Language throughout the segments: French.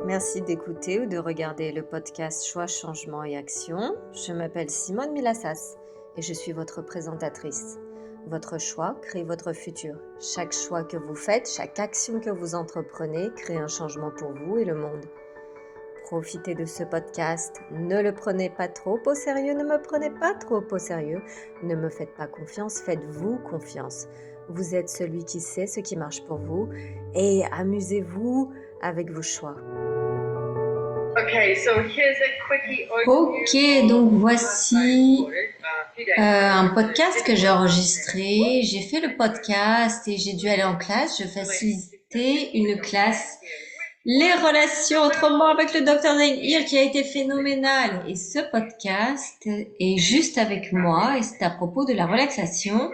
Merci d'écouter ou de regarder le podcast Choix, Changement et Action. Je m'appelle Simone Milassas et je suis votre présentatrice. Votre choix crée votre futur. Chaque choix que vous faites, chaque action que vous entreprenez crée un changement pour vous et le monde. Profitez de ce podcast. Ne le prenez pas trop au sérieux, ne me prenez pas trop au sérieux. Ne me faites pas confiance, faites-vous confiance. Vous êtes celui qui sait ce qui marche pour vous et amusez-vous avec vos choix. Ok, donc voici un podcast que j'ai enregistré. J'ai fait le podcast et j'ai dû aller en classe. Je facilitais une classe, les relations autrement avec le Dr. Neil Hill qui a été phénoménal. Et ce podcast est juste avec moi et c'est à propos de la relaxation.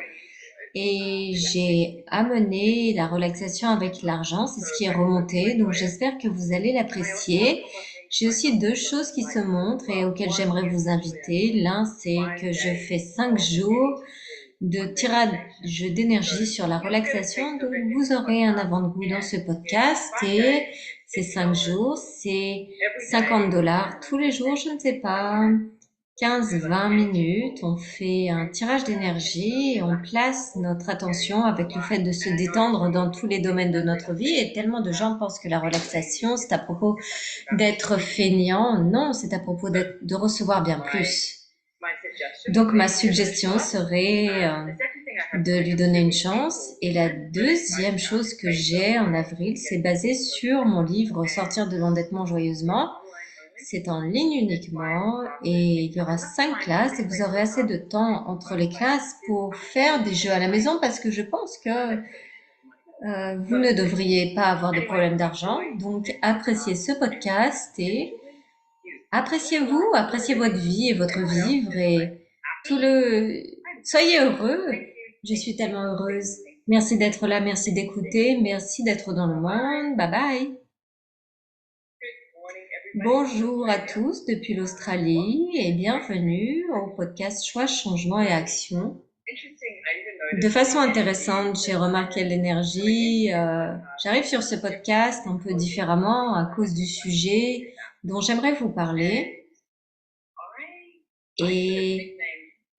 Et j'ai amené la relaxation avec l'argent, c'est ce qui est remonté, donc j'espère que vous allez l'apprécier. J'ai aussi deux choses qui se montrent et auxquelles j'aimerais vous inviter. L'un, c'est que je fais 5 jours de tirage d'énergie sur la relaxation, donc vous aurez un avant-goût dans ce podcast et ces 5 jours, c'est $50 tous les jours, je ne sais pas, 15-20 minutes, on fait un tirage d'énergie et on place notre attention avec le fait de se détendre dans tous les domaines de notre vie. Et tellement de gens pensent que la relaxation, c'est à propos d'être feignant. Non, c'est à propos de recevoir bien plus. Donc ma suggestion serait de lui donner une chance. Et la deuxième chose que j'ai en avril, c'est basé sur mon livre Sortir de l'endettement joyeusement. C'est en ligne uniquement et il y aura 5 classes et vous aurez assez de temps entre les classes pour faire des jeux à la maison parce que je pense que vous ne devriez pas avoir de problème d'argent. Donc appréciez ce podcast et appréciez-vous, appréciez votre vie et votre vivre et soyez heureux. Je suis tellement heureuse. Merci d'être là, merci d'écouter, merci d'être dans le monde. Bye bye. Bonjour à tous depuis l'Australie et bienvenue au podcast Choix, Changement et Action. De façon intéressante, j'ai remarqué l'énergie. J'arrive sur ce podcast un peu différemment à cause du sujet dont j'aimerais vous parler. Et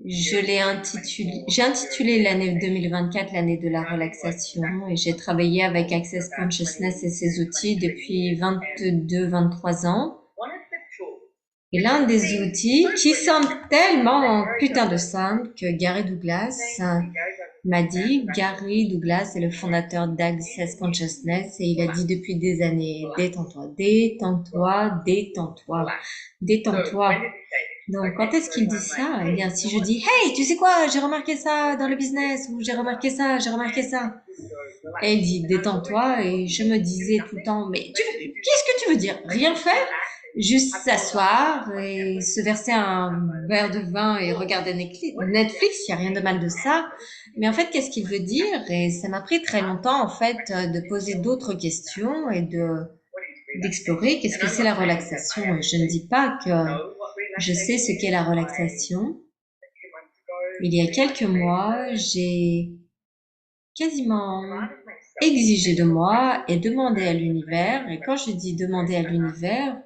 j'ai intitulé l'année 2024 l'année de la relaxation et j'ai travaillé avec Access Consciousness et ses outils depuis 22-23 ans. Et l'un des outils qui semble tellement putain de simple que Gary Douglas m'a dit. Gary Douglas est le fondateur d'Access Consciousness et il a dit depuis des années, détends-toi, détends-toi, détends-toi, détends-toi. Donc, quand est-ce qu'il dit ça? Eh bien, si je dis, hey, tu sais quoi, j'ai remarqué ça dans le business, ou j'ai remarqué ça, Et il dit, détends-toi, et je me disais tout le temps, mais qu'est-ce que tu veux dire? Rien faire? Juste s'asseoir et se verser un verre de vin et regarder Netflix, il n'y a rien de mal de ça. Mais en fait, qu'est-ce qu'il veut dire? Et ça m'a pris très longtemps, en fait, de poser d'autres questions et d'explorer qu'est-ce que c'est la relaxation. Et je ne dis pas que je sais ce qu'est la relaxation. Il y a quelques mois, j'ai quasiment exigé de moi et demandé à l'univers. Et quand je dis demander à l'univers,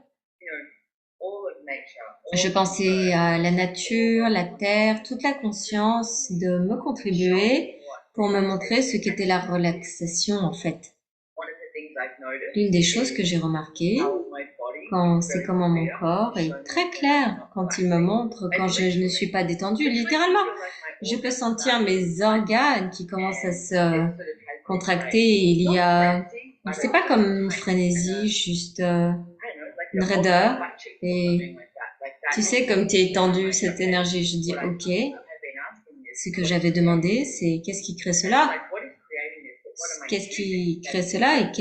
je pensais à la nature, la terre, toute la conscience de me contribuer pour me montrer ce qu'était la relaxation en fait. L'une des choses que j'ai remarquées, c'est comment mon corps est très clair quand il me montre quand je ne suis pas détendue. Littéralement, je peux sentir mes organes qui commencent à se contracter. C'est pas comme une frénésie, juste une raideur. Et tu sais, comme tu es étendu, cette énergie, je dis ok. Ce que j'avais demandé, c'est qu'est-ce qui crée cela? Qu'est-ce qui crée cela et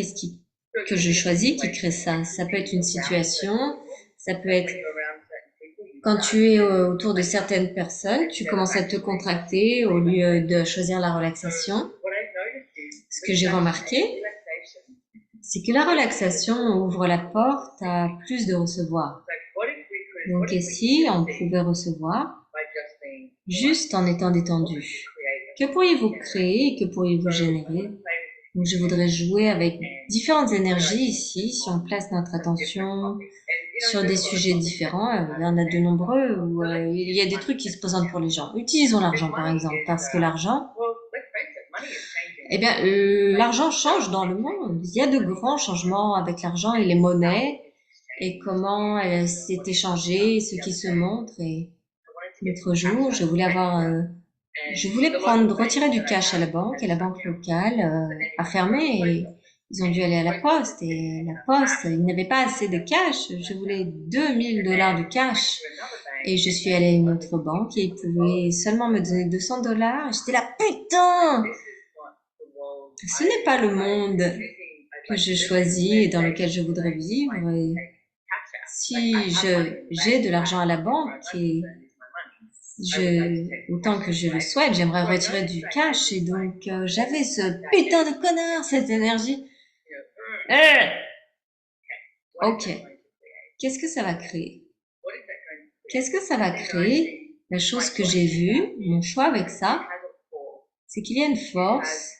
que je choisis qui crée ça? Ça peut être une situation, ça peut être quand tu es autour de certaines personnes, tu commences à te contracter au lieu de choisir la relaxation. Ce que j'ai remarqué, c'est que la relaxation ouvre la porte à plus de recevoir. Donc ici, on pouvait recevoir juste en étant détendu. Que pourriez-vous créer et que pourriez-vous générer? Donc je voudrais jouer avec différentes énergies ici. Si on place notre attention sur des sujets différents, il y en a de nombreux où il y a des trucs qui se présentent pour les gens. Utilisons l'argent par exemple, parce que l'argent, eh bien, l'argent change dans le monde. Il y a de grands changements avec l'argent et les monnaies et comment elles s'est échangée, ce qui se montre. Et l'autre jour, je voulais retirer du cash à la banque et la banque locale a fermé et ils ont dû aller à la poste et la poste, ils n'avaient pas assez de cash. Je voulais $2000 de cash et je suis allée à une autre banque et ils pouvaient seulement me donner $200. J'étais là, putain! Ce n'est pas le monde que je choisis et dans lequel je voudrais vivre. Et si j'ai de l'argent à la banque et autant que je le souhaite, j'aimerais retirer du cash et donc j'avais ce putain de connard, cette énergie. Ok, qu'est-ce que ça va créer? Qu'est-ce que ça va créer? La chose que j'ai vue, mon choix avec ça, c'est qu'il y a une force,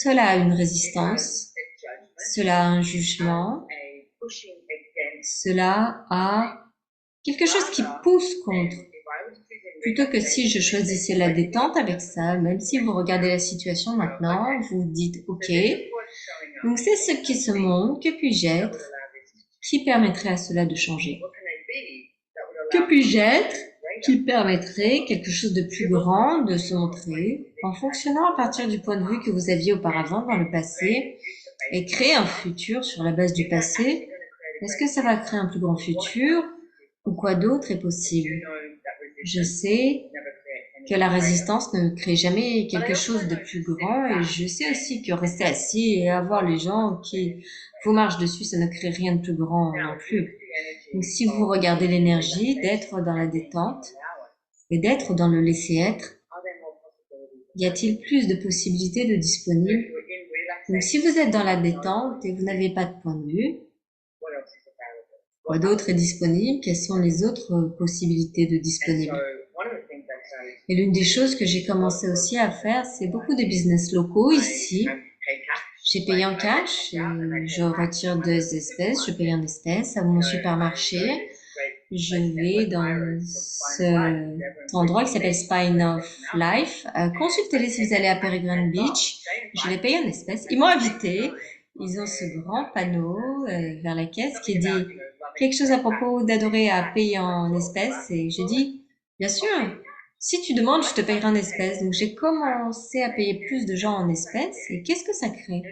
cela a une résistance, cela a un jugement, cela a quelque chose qui pousse contre. Plutôt que si je choisissais la détente avec ça, même si vous regardez la situation maintenant, vous vous dites ok, donc c'est ce qui se montre, que puis-je être, qui permettrait à cela de changer? Que puis-je être, qui permettrait quelque chose de plus grand de se montrer en fonctionnant à partir du point de vue que vous aviez auparavant dans le passé et créer un futur sur la base du passé? Est-ce que ça va créer un plus grand futur ou quoi d'autre est possible? Je sais que la résistance ne crée jamais quelque chose de plus grand et je sais aussi que rester assis et avoir les gens qui vous marchent dessus, ça ne crée rien de plus grand non plus. Donc si vous regardez l'énergie d'être dans la détente et d'être dans le laisser-être, y a-t-il plus de possibilités de disponibles? Donc si vous êtes dans la détente et vous n'avez pas de point de vue, quoi d'autre est disponible? Quelles sont les autres possibilités de disponibles? Et l'une des choses que j'ai commencé aussi à faire, c'est beaucoup de business locaux ici. J'ai payé en cash, et je retire 2 espèces, je paye en espèces à mon supermarché. Je vais dans cet endroit qui s'appelle Spine of Life. Consultez-les si vous allez à Peregrine Beach. Je les paye en espèces. Ils m'ont invité. Ils ont ce grand panneau vers la caisse qui dit quelque chose à propos d'adorer à payer en espèces. Et j'ai dit, bien sûr, si tu demandes, je te payerai en espèces. Donc j'ai commencé à payer plus de gens en espèces. Et qu'est-ce que ça crée?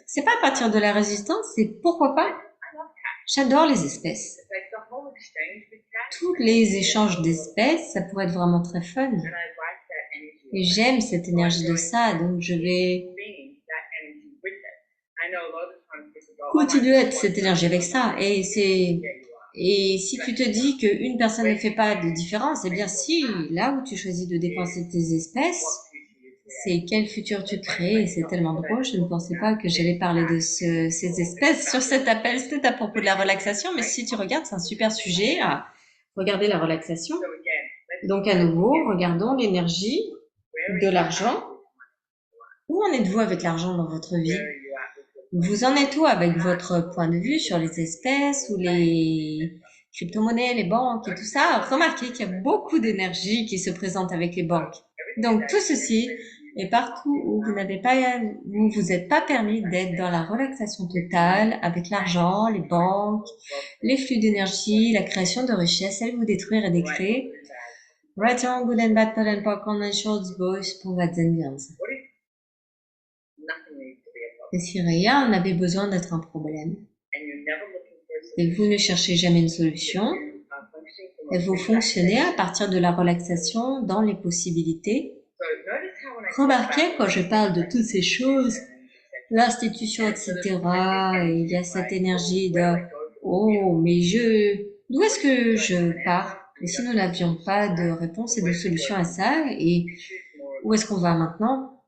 C'est pas à partir de la résistance, c'est pourquoi pas? J'adore les espèces. Tous les échanges d'espèces, ça pourrait être vraiment très fun. Et j'aime cette énergie de ça, donc je vais continuer à être cette énergie avec ça. Et si tu te dis qu'une personne ne fait pas de différence, eh bien si, là où tu choisis de dépenser tes espèces, c'est quel futur tu crées et c'est tellement drôle. Je ne pensais pas que j'allais parler de ces espèces sur cet appel. C'était à propos de la relaxation, mais si tu regardes, c'est un super sujet. Regardez la relaxation. Donc à nouveau, regardons l'énergie de l'argent. Où en êtes-vous avec l'argent dans votre vie? Vous en êtes où avec votre point de vue sur les espèces ou les crypto-monnaies, les banques et tout ça? Remarquez qu'il y a beaucoup d'énergie qui se présente avec les banques. Donc tout ceci est partout où vous vous êtes pas permis d'être dans la relaxation totale avec l'argent, les banques, les flux d'énergie, la création de richesses, allez vous détruire et décréer. Right, wrong, good and bad, bad and popcorn and shorts, boys, pour ambiance. Et si rien n'avait besoin d'être un problème, et vous ne cherchez jamais une solution, et vous fonctionnez à partir de la relaxation dans les possibilités. Remarquez quand je parle de toutes ces choses, l'institution, etc., et il y a cette énergie de « Oh, mais d'où est-ce que je pars ?» Et si nous n'avions pas de réponse et de solution à ça, et où est-ce qu'on va maintenant?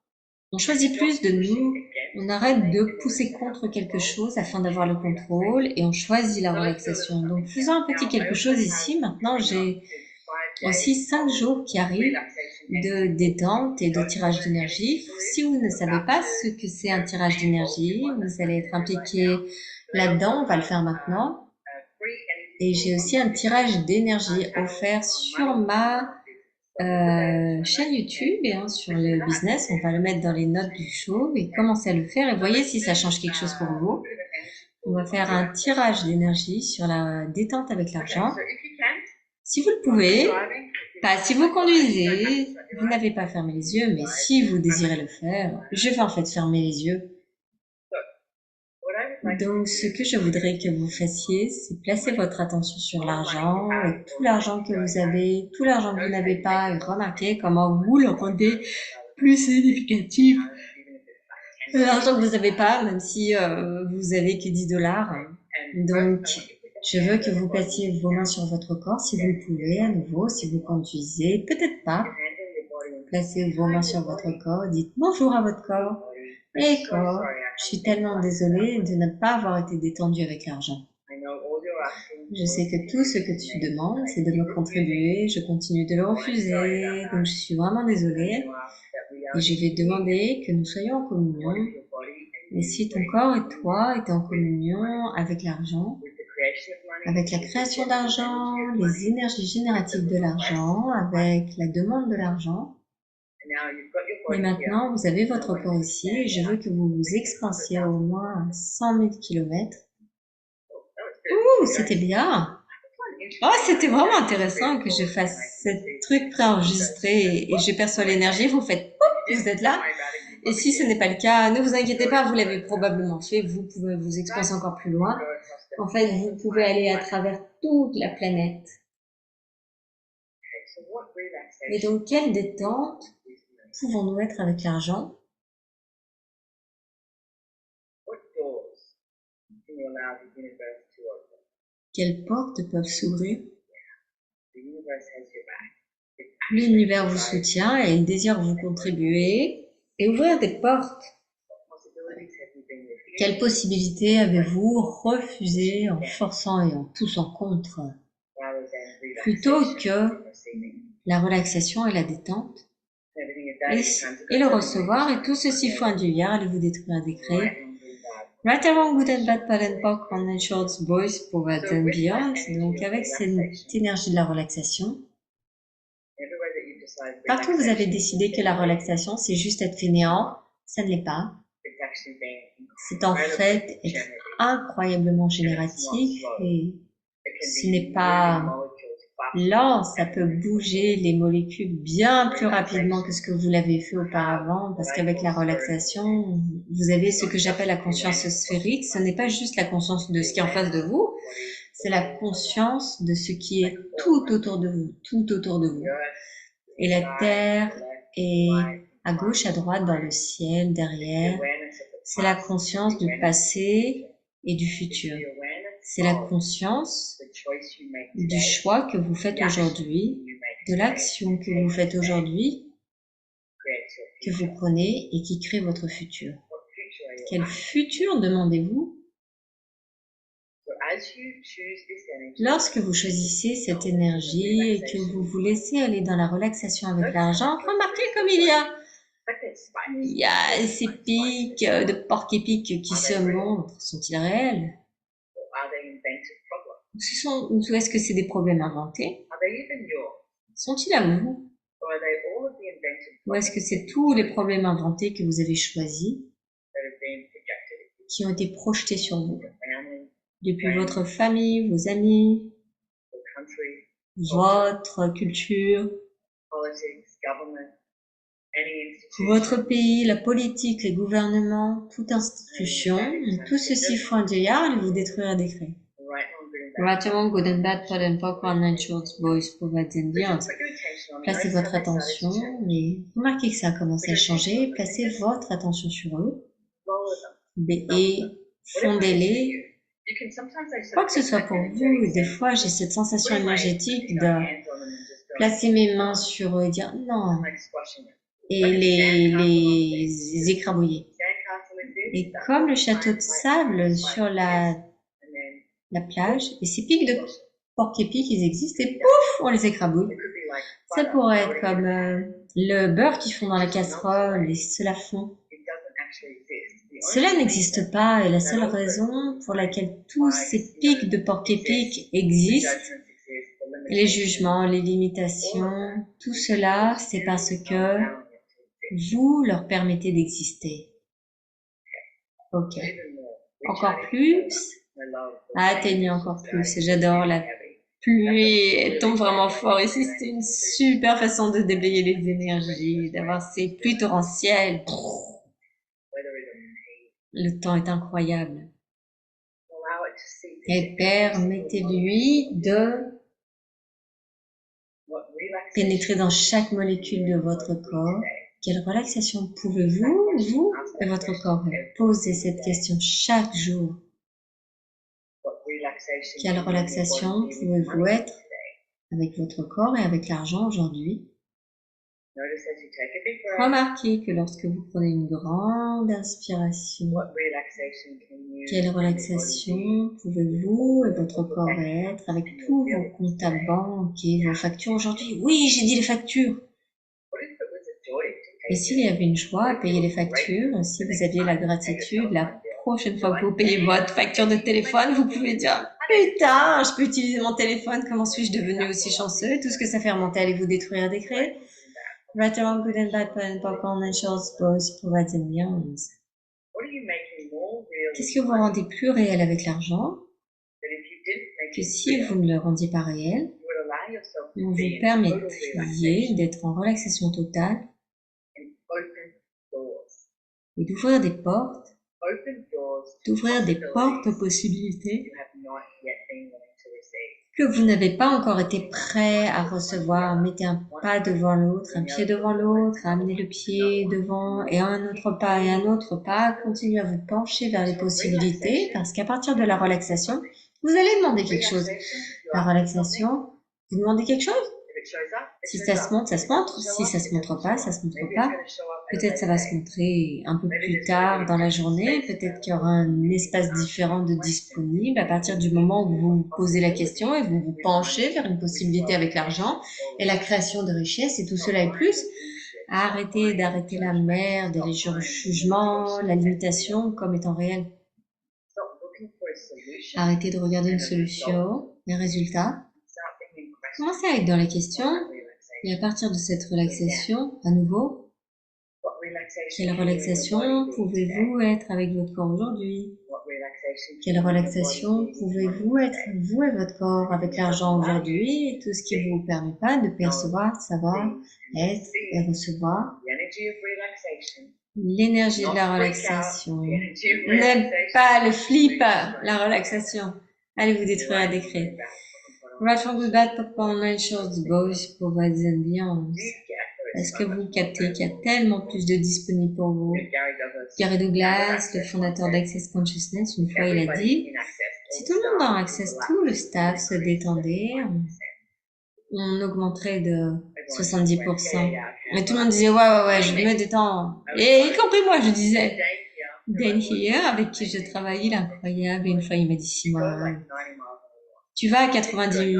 On choisit plus de nous, on arrête de pousser contre quelque chose afin d'avoir le contrôle et on choisit la relaxation. Donc faisons un petit quelque chose ici. Maintenant, j'ai aussi 5 jours qui arrivent de détente et de tirage d'énergie. Si vous ne savez pas ce que c'est un tirage d'énergie, vous allez être impliqué là-dedans, on va le faire maintenant. Et j'ai aussi un tirage d'énergie offert sur ma chaîne YouTube et sur le business. On va le mettre dans les notes du show et commencer à le faire et voyez si ça change quelque chose pour vous. On va faire un tirage d'énergie sur la détente avec l'argent. Si vous le pouvez, pas si vous conduisez, vous n'avez pas fermé les yeux, mais si vous désirez le faire, je vais en fait fermer les yeux. Donc, ce que je voudrais que vous fassiez, c'est placer votre attention sur l'argent et tout l'argent que vous avez, tout l'argent que vous n'avez pas, et remarquez comment vous le rendez plus significatif. L'argent que vous n'avez pas, même si vous avez que 10 dollars. Donc, je veux que vous placiez vos mains sur votre corps, si vous le pouvez, à nouveau, si vous conduisez, peut-être pas. Placez vos mains sur votre corps, dites bonjour à votre corps. Et corps, je suis tellement désolée de ne pas avoir été détendue avec l'argent. Je sais que tout ce que tu demandes, c'est de me contribuer, je continue de le refuser, donc je suis vraiment désolée. Et je vais demander que nous soyons en communion. Et si ton corps et toi étaient en communion avec l'argent, avec la création d'argent, les énergies génératives de l'argent, avec la demande de l'argent. Et maintenant, vous avez votre corps ici et je veux que vous vous expansiez au moins à 100 000 km. Ouh, c'était bien! Oh, c'était vraiment intéressant que je fasse ce truc préenregistré et je perçois l'énergie. Vous faites, vous êtes là. Et si ce n'est pas le cas, ne vous inquiétez pas, vous l'avez probablement fait. Vous pouvez vous expanser encore plus loin. En fait, vous pouvez aller à travers toute la planète. Et donc, quelle détente pouvons-nous être avec l'argent? Quelles portes peuvent s'ouvrir? L'univers vous soutient et il désire vous contribuer et ouvrir des portes. Quelles possibilités avez-vous refusées en forçant et en poussant contre, plutôt que la relaxation et la détente et le recevoir, et tout ceci faut induire, allez-vous détruire un décret. Right and wrong, good and bad, bad and poc, round and shorts, boys, forward and beyond. Donc avec cette énergie de la relaxation, partout vous avez décidé que la relaxation c'est juste être fainéant, ça ne l'est pas. C'est en fait être incroyablement génératif et ce n'est pas lent, ça peut bouger les molécules bien plus rapidement que ce que vous l'avez fait auparavant parce qu'avec la relaxation, vous avez ce que j'appelle la conscience sphérique. Ce n'est pas juste la conscience de ce qui est en face de vous, c'est la conscience de ce qui est tout autour de vous, tout autour de vous. Et la Terre est à gauche, à droite, dans le ciel, derrière. C'est la conscience du passé et du futur. C'est la conscience du choix que vous faites aujourd'hui, de l'action que vous faites aujourd'hui, que vous prenez et qui crée votre futur. Quel futur demandez-vous? Lorsque vous choisissez cette énergie et que vous vous laissez aller dans la relaxation avec l'argent, remarquez comme il y a ces pics de porc-épic qui se montrent. Sont-ils réels? Ou est-ce que c'est des problèmes inventés? Sont-ils à vous? Ou est-ce que c'est tous les problèmes inventés que vous avez choisis qui ont été projetés sur vous? Depuis votre famille, vos amis, votre culture, votre pays, la politique, les gouvernements, toute institution, tout ceci faut un vieillard et vous détruire un décret. Right and wrong, good and bad, bad and poc, round and shorts, boys, forward and beyond. Placez votre attention et remarquez que ça a commencé à changer. Placez votre attention sur eux et fondez-les. Quoi que ce soit pour vous, des fois j'ai cette sensation énergétique de placer mes mains sur eux et dire non et les écrabouiller. Et comme le château de sable sur la plage, et ces pics de porc-épic, ils existent et pouf, on les écrabouille. Ça pourrait être comme le beurre qu'ils font dans la casserole et cela fond. Cela n'existe pas et la seule raison pour laquelle tous ces pics de porc-épic existent, les jugements, les limitations, tout cela, c'est parce que vous leur permettez d'exister. Ok. Encore plus. Atteignez encore plus. J'adore la pluie. Elle tombe vraiment fort ici. C'est une super façon de déblayer les énergies, d'avoir ces pluies torrentielles. Le temps est incroyable. Et permettez-lui de pénétrer dans chaque molécule de votre corps. Quelle relaxation pouvez-vous, vous et votre corps, poser cette question chaque jour? Quelle relaxation pouvez-vous être avec votre corps et avec l'argent aujourd'hui? Remarquez que lorsque vous prenez une grande inspiration, quelle relaxation pouvez-vous et votre corps être avec tous vos comptes à banque et vos factures aujourd'hui? Oui, j'ai dit les factures. Et s'il y avait une joie à payer les factures, si vous aviez la gratitude, la prochaine fois que vous payez votre facture de téléphone, vous pouvez dire « Putain, je peux utiliser mon téléphone, comment suis-je devenu aussi chanceux ?» Tout ce que ça fait remonter, allez vous détruire des crédits. Right, wrong, good and bad, and popcorn and shorts, boys, provides and beyonds. Qu'est-ce que vous rendez plus réel avec l'argent que si vous ne le rendiez pas réel, vous vous permettriez d'être en relaxation totale et d'ouvrir des portes aux possibilités que vous n'avez pas encore été prêt à recevoir. Mettez un pas devant l'autre, un pied devant l'autre, amenez le pied devant et un autre pas et un autre pas. Continuez à vous pencher vers les possibilités parce qu'à partir de la relaxation, vous allez demander quelque chose. La relaxation, vous demandez quelque chose? Si ça se montre, ça se montre. Si ça se montre pas, ça se montre pas. Peut-être ça va se montrer un peu plus tard dans la journée. Peut-être qu'il y aura un espace différent de disponible à partir du moment où vous vous posez la question et vous vous penchez vers une possibilité avec l'argent et la création de richesse et tout cela et plus. Arrêtez d'arrêter la merde et les jugements, la limitation comme étant réelle. Arrêtez de regarder une solution, les résultats. Commencez à être dans les questions et à partir de cette relaxation, à nouveau, quelle relaxation pouvez-vous être avec votre corps aujourd'hui? Quelle relaxation pouvez-vous être, vous et votre corps, avec l'argent aujourd'hui et tout ce qui ne vous permet pas de percevoir, savoir, être et recevoir? L'énergie de la relaxation. N'aime pas le flipper, la relaxation. Allez vous détruire à décret. Right from good bad, popcorn, and shorts, boys, provides and beyonds. Est-ce que vous captez qu'il y a tellement plus de disponible pour vous? Gary Douglas, le fondateur d'Access Consciousness, une fois il a dit, si tout le monde dans Access, tout le staff se détendait, on augmenterait de 70%. Et tout le monde disait, ouais, je me détends. Et y compris moi, je disais, Dan Here, avec qui je travaille, il est incroyable. Et une fois, il m'a dit, Simone, tu vas à 90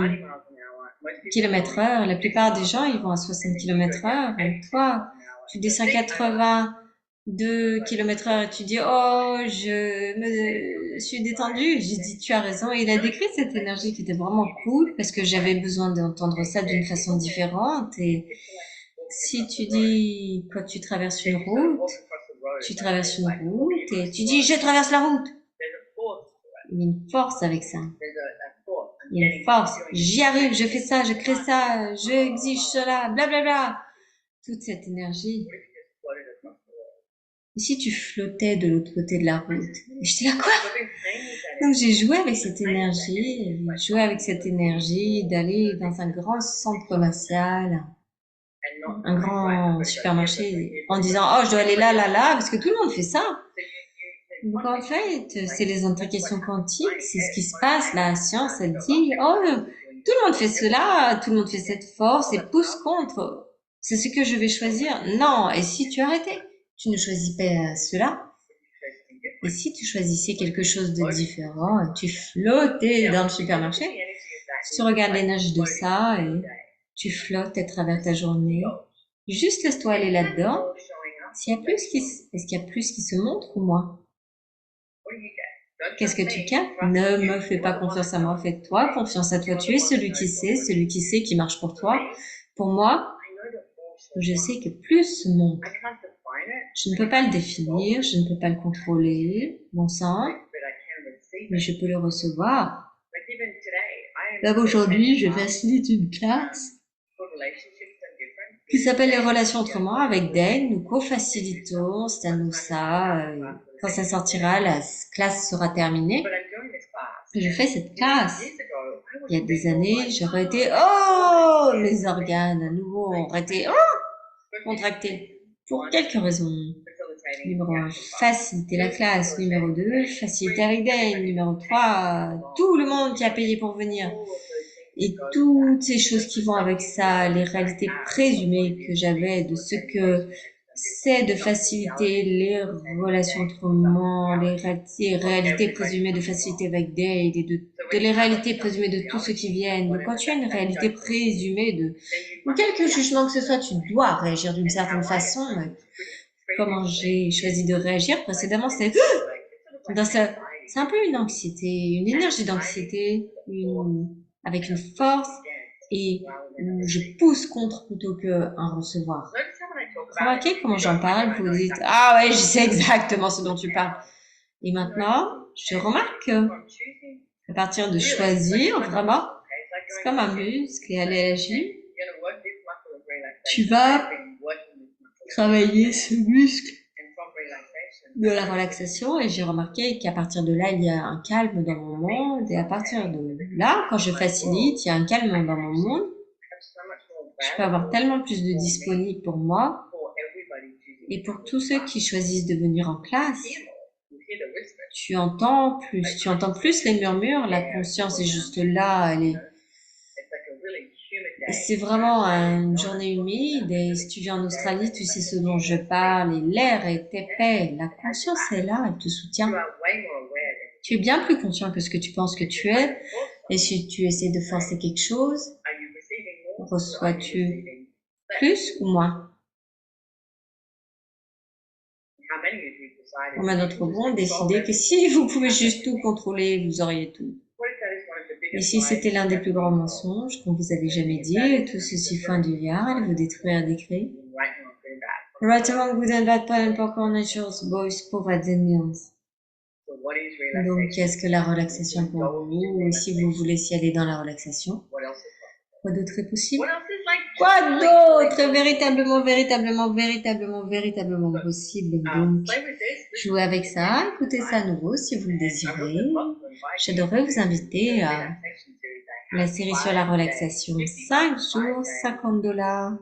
km/h. La plupart des gens, ils vont à 60 km/h. Et toi, tu descends 82 km/h et tu dis, oh, je me suis détendue. J'ai dit, tu as raison. Et il a décrit cette énergie qui était vraiment cool parce que j'avais besoin d'entendre ça d'une façon différente. Et si tu dis, quand tu traverses une route et tu dis, je traverse la route. Il y a une force avec ça. Il y a une force. J'y arrive, je fais ça, je crée ça, je exige cela, blablabla. Toute cette énergie. Et si tu flottais de l'autre côté de la route? Et j'étais là, quoi? Donc j'ai joué avec cette énergie, d'aller dans un grand centre commercial, un grand supermarché, en disant, oh, je dois aller là, parce que tout le monde fait ça. Donc en fait, c'est les intrications quantiques, c'est ce qui se passe. La science, elle dit, oh, tout le monde fait cela, tout le monde fait cette force et pousse contre. C'est ce que je vais choisir. Non, et si tu arrêtais? Tu ne choisis pas cela. Et si tu choisissais quelque chose de différent, tu flottais dans le supermarché, tu regardes l'énergie de ça et tu flottes à travers ta journée Juste laisse-toi aller là-dedans. Est-ce qu'il y a plus qui se montre ou moi? Qu'est-ce que tu captes? Ne me fais pas confiance à moi, fais-toi confiance à toi. Tu es celui qui sait qui marche pour toi. Pour moi, je sais que plus se montre. Je ne peux pas le définir, je ne peux pas le contrôler, mon sang, mais je peux le recevoir. Comme aujourd'hui, je facilite une classe qui s'appelle les relations autrement avec Dane. Nous co-facilitons, c'est à nous ça. Quand ça sortira, la classe sera terminée. Je fais cette classe. Il y a des années, j'aurais été, oh, les organes à nouveau auraient été, oh, contractés. Pour quelques raisons. Numéro 1, faciliter la classe. Numéro 2, faciliter avec Dane. Numéro 3, tout le monde qui a payé pour venir. Et toutes ces choses qui vont avec ça, les réalités présumées que j'avais de ce que c'est de faciliter les relations autrement, les réalités présumées de faciliter avec Dade et de les réalités présumées de tous ceux qui viennent. Donc, quand tu as une réalité présumée de quelque jugement que ce soit, tu dois réagir d'une certaine façon. Comment j'ai choisi de réagir précédemment, c'est un peu une anxiété, une énergie d'anxiété, avec une force et où je pousse contre plutôt qu'un recevoir. Remarquez comment j'en parle, vous dites « Ah ouais, je sais exactement ce dont tu parles ». Et maintenant, je remarque que à partir de choisir, vraiment, c'est comme un muscle et aller à la gym, tu vas travailler ce muscle de la relaxation et j'ai remarqué qu'à partir de là, il y a un calme dans mon monde et à partir de là, quand je facilite, il y a un calme dans mon monde. Je peux avoir tellement plus de disponible pour moi et pour tous ceux qui choisissent de venir en classe. Tu entends plus les murmures, la conscience est juste là, c'est vraiment une journée humide et si tu viens en Australie, tu sais ce dont je parle et l'air est épais, la conscience est là, elle te soutient. Tu es bien plus conscient que ce que tu penses que tu es et si tu essaies de forcer quelque chose, reçois-tu plus ou moins? Combien d'entre vous ont décidé que si vous pouvez juste tout contrôler, vous auriez tout? Et si c'était l'un des plus grands mensonges qu'on vous avait jamais dit, et tout ceci fin du et vous détruire d'écrit? Right among good and bad plan popcorn natures, boys, pauvres and millions. Donc, qu'est-ce que la relaxation pour vous? Et si vous voulez s'y aller dans la relaxation, quoi d'autre est possible? Quoi d'autre est véritablement possible? Donc, jouez avec ça, écoutez ça à nouveau si vous le désirez. J'adorerais vous inviter à la série sur la relaxation. 5 jours, $50.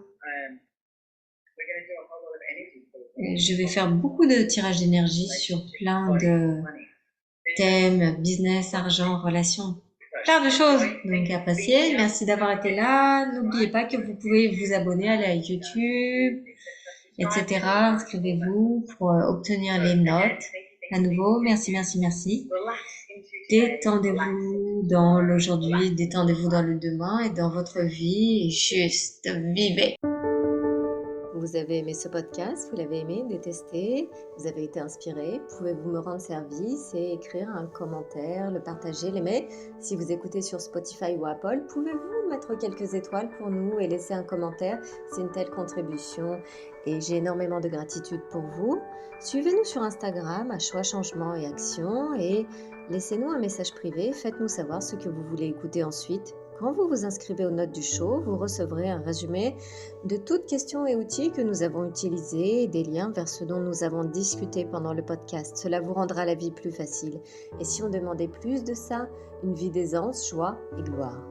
Je vais faire beaucoup de tirages d'énergie sur plein de thèmes, business, argent, relations, plein de choses. Donc appréciez, merci d'avoir été là. N'oubliez pas que vous pouvez vous abonner à la YouTube, etc. Inscrivez-vous pour obtenir les notes. À nouveau, merci. Détendez-vous dans l'aujourd'hui, détendez-vous dans le demain et dans votre vie. Juste vivez. Vous avez aimé ce podcast, vous l'avez aimé, détesté, vous avez été inspiré, pouvez-vous me rendre service et écrire un commentaire, le partager, l'aimer. Si vous écoutez sur Spotify ou Apple, pouvez-vous mettre quelques étoiles pour nous et laisser un commentaire? C'est une telle contribution et j'ai énormément de gratitude pour vous. Suivez-nous sur Instagram à Choix, Changement et Action et laissez-nous un message privé, faites-nous savoir ce que vous voulez écouter ensuite. Quand vous vous inscrivez aux notes du show, vous recevrez un résumé de toutes questions et outils que nous avons utilisés et des liens vers ce dont nous avons discuté pendant le podcast. Cela vous rendra la vie plus facile. Et si on demandait plus de ça, une vie d'aisance, joie et gloire.